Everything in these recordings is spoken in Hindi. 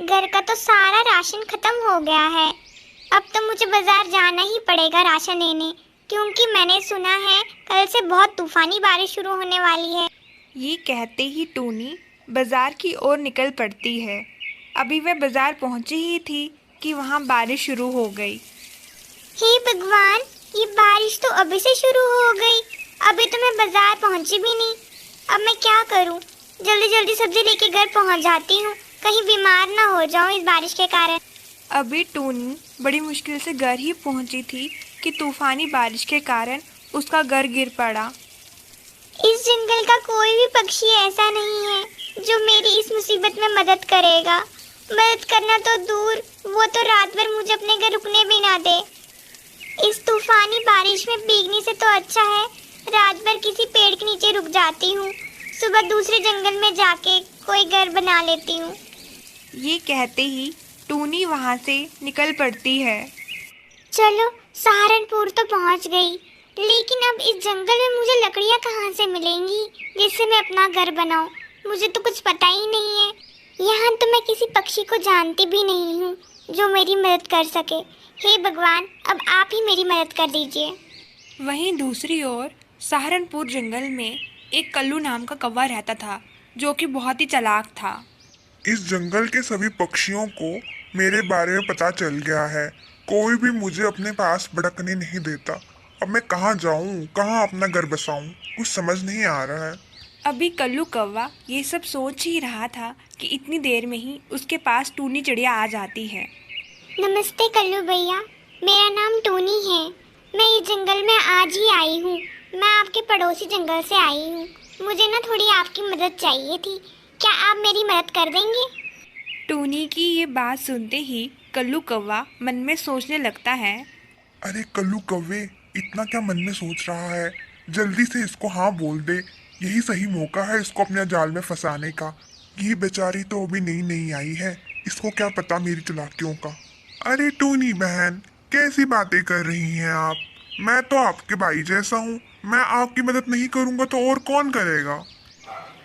घर का तो सारा राशन खत्म हो गया है। अब तो मुझे बाजार जाना ही पड़ेगा राशन लेने, क्योंकि मैंने सुना है कल से बहुत तूफानी बारिश शुरू होने वाली है। ये कहते ही टूनी बाजार की ओर निकल पड़ती है। अभी वह बाजार पहुंची ही थी कि वहां बारिश शुरू हो गई। हे भगवान, ये बारिश तो अभी से शुरू हो गई। अभी तो मैं बाजार पहुंची भी नहीं। अब मैं क्या करूं? जल्दी जल्दी सब्जी लेके घर पहुंच जाती हूं, कहीं बीमार ना हो जाऊं इस बारिश के कारण। अभी टूनी बड़ी मुश्किल से घर ही पहुंची थी कि तूफानी बारिश के कारण उसका घर गिर पड़ा। इस जंगल का कोई भी पक्षी ऐसा नहीं है जो मेरी इस मुसीबत में मदद करेगा। मदद करना तो दूर, वो तो रात भर मुझे अपने घर रुकने भी ना दे। इस तूफानी बारिश में भीगने से तो अच्छा है रात भर किसी पेड़ के नीचे रुक जाती हूँ, सुबह दूसरे जंगल में जाके कोई घर बना लेती हूँ। ये कहते ही टूनी वहां से निकल पड़ती है। चलो, सहारनपुर तो पहुंच गई, लेकिन अब इस जंगल में मुझे लकड़ियां कहाँ से मिलेंगी जिससे मैं अपना घर बनाऊं? मुझे तो कुछ पता ही नहीं है। यहाँ तो मैं किसी पक्षी को जानती भी नहीं हूँ जो मेरी मदद कर सके। हे भगवान, अब आप ही मेरी मदद कर दीजिए। वहीं दूसरी ओर सहारनपुर जंगल में एक कल्लू नाम का कौवा रहता था, जो कि बहुत ही चालाक था। इस जंगल के सभी पक्षियों को मेरे बारे में पता चल गया है। कोई भी मुझे अपने पास भड़कने नहीं देता। अब मैं कहाँ जाऊँ, कहाँ अपना घर बसाऊँ, कुछ समझ नहीं आ रहा है। अभी कल्लू कौवा ये सब सोच ही रहा था कि इतनी देर में ही उसके पास टूनी चिड़िया आ जाती है। नमस्ते कल्लू भैया, मेरा नाम टूनी है। मैं इस जंगल में आज ही आई हूँ। मैं आपके पड़ोसी जंगल से आई हूँ। मुझे ना थोड़ी आपकी मदद चाहिए थी। क्या आप मेरी मदद कर देंगे? टूनी की ये बात सुनते ही कल्लू कौवा मन में सोचने लगता है। अरे कल्लू कौवे, इतना क्या मन में सोच रहा है? जल्दी से इसको हाँ बोल दे। यही सही मौका है इसको अपने जाल में फंसाने का। ये बेचारी तो अभी नई नई आई है, इसको क्या पता मेरी चालाकियों का। अरे टूनी बहन, कैसी बातें कर रही हैं आप? मैं तो आपके भाई जैसा हूँ। मैं आपकी मदद नहीं करूँगा तो और कौन करेगा?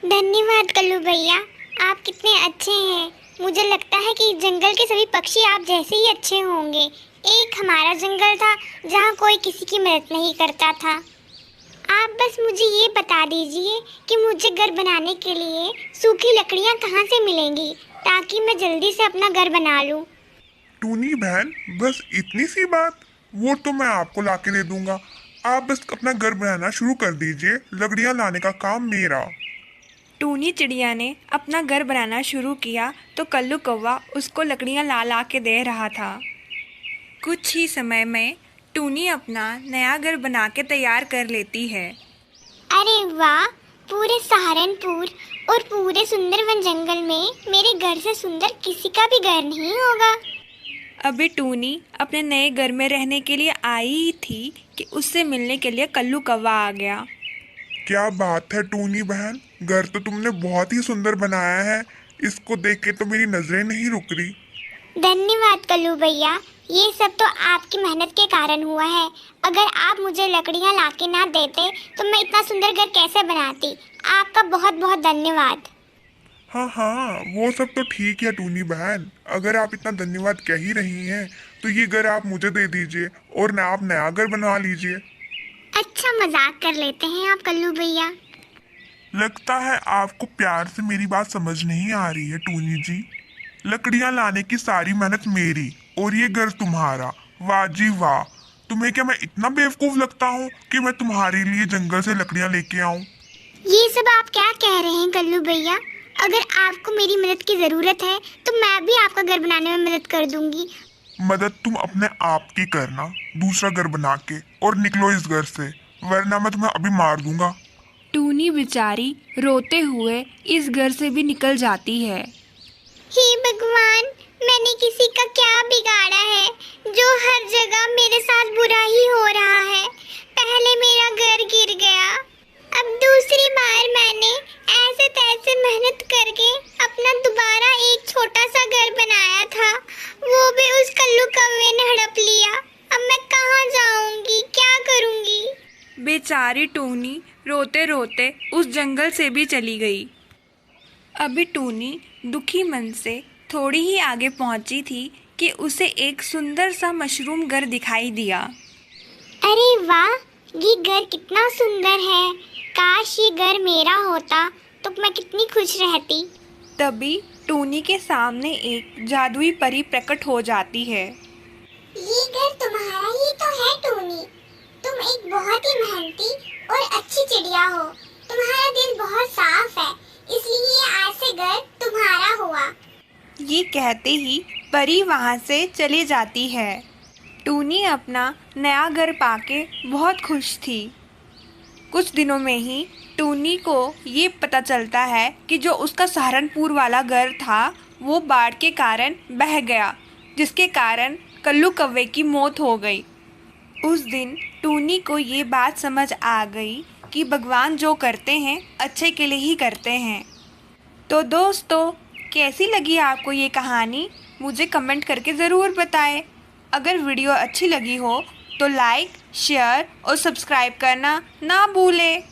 धन्यवाद कल्लू भैया, आप कितने अच्छे हैं। मुझे लगता है कि जंगल के सभी पक्षी आप जैसे ही अच्छे होंगे। एक हमारा जंगल था जहाँ कोई किसी की मदद नहीं करता था। आप बस मुझे ये बता दीजिए कि मुझे घर बनाने के लिए सूखी लकड़ियाँ कहाँ से मिलेंगी, ताकि मैं जल्दी से अपना घर बना लूँ। टूनी बहन, बस इतनी सी बात? वो तो मैं आपको ला के दे दूंगा। आप बस अपना घर बनाना शुरू कर दीजिए, लकड़ियाँ लाने का काम मेरा। टूनी चिड़िया ने अपना घर बनाना शुरू किया तो कल्लू कौवा उसको लकड़ियां ला ला के दे रहा था। कुछ ही समय में टूनी अपना नया घर बना के तैयार कर लेती है। अरे वाह, पूरे सहारनपुर और पूरे सुंदरवन जंगल में मेरे घर से सुंदर किसी का भी घर नहीं होगा। अभी टूनी अपने नए घर में रहने के लिए आई ही थी कि उससे मिलने के लिए कल्लू कौवा आ गया। क्या बात है टूनी बहन, घर तो तुमने बहुत ही सुंदर बनाया है। इसको देख के तो मेरी नजरें नहीं रुक रही। धन्यवाद कल्लू भैया, ये सब तो आपकी मेहनत के कारण हुआ है। अगर आप मुझे लकड़ियाँ लाके ना देते तो मैं इतना सुंदर घर कैसे बनाती। आपका बहुत बहुत धन्यवाद। हाँ हाँ, वो सब तो ठीक है टूनी बहन। अगर आप इतना धन्यवाद कह ही रही हैं तो ये घर आप मुझे दे दीजिए और ना आप नया घर बनवा लीजिए। अच्छा, मजाक कर लेते हैं आप कल्लू भैया। लगता है आपको प्यार से मेरी बात समझ नहीं आ रही है टूनी जी। लकड़ियां लाने की सारी मेहनत मेरी और ये घर तुम्हारा। वाह जी वाह। तुम्हें क्या मैं इतना बेवकूफ लगता हूँ कि मैं तुम्हारे लिए जंगल से लकड़ियां लेके आऊं? ये सब आप क्या कह रहे हैं कल्लू भैया? अगर आपको मेरी मदद की जरूरत है तो मैं भी आपका घर बनाने में मदद कर दूंगी। मदद तुम अपने आप की करना, दूसरा घर बना के, और निकलो इस घर से, वरना मैं तुम्हें अभी मार दूंगा। टूनी बेचारी रोते हुए इस घर से भी निकल जाती है। हे भगवान, मैंने किसी का क्या बिगाड़ा है जो हर जगह मेरे साथ बुरा ही हो रहा है। पहले मेरा घर गिर गया, अब दूसरी बार मैंने ऐसे तैसे मेहनत करके अपना दोबारा एक छोटा सा घर बनाया था, वो भी उस कल्लू कौवे ने हड़प लिया। अब मैं कहाँ जाऊंगी, क्या करूंगी? बेचारी टूनी रोते रोते उस जंगल से भी चली गई। अभी टूनी दुखी मन से थोड़ी ही आगे पहुंची थी कि उसे एक सुंदर सा मशरूम घर दिखाई दिया। अरे वाह, ये घर कितना सुंदर है। काश ये घर मेरा होता तो मैं कितनी खुश रहती। तभी टूनी के सामने एक जादुई परी प्रकट हो जाती है। ये घर तुम्हारा ही तो है टूनी। तुम एक बहुत ही मेहनती और अच्छी चिड़िया हो। तुम्हारा दिल बहुत साफ है, इसलिए आज से घर तुम्हारा हुआ। ये कहते ही परी वहाँ से चली जाती है। टूनी अपना नया घर पाके बहुत खुश थी। कुछ दिनों में ही टूनी को ये पता चलता है कि जो उसका सहारनपुर वाला घर था वो बाढ़ के कारण बह गया, जिसके कारण कल्लू कव्वे की मौत हो गई। उस दिन टूनी को ये बात समझ आ गई कि भगवान जो करते हैं अच्छे के लिए ही करते हैं। तो दोस्तों, कैसी लगी आपको ये कहानी, मुझे कमेंट करके ज़रूर बताएं। अगर वीडियो अच्छी लगी हो तो लाइक, शेयर और सब्सक्राइब करना ना भूलें।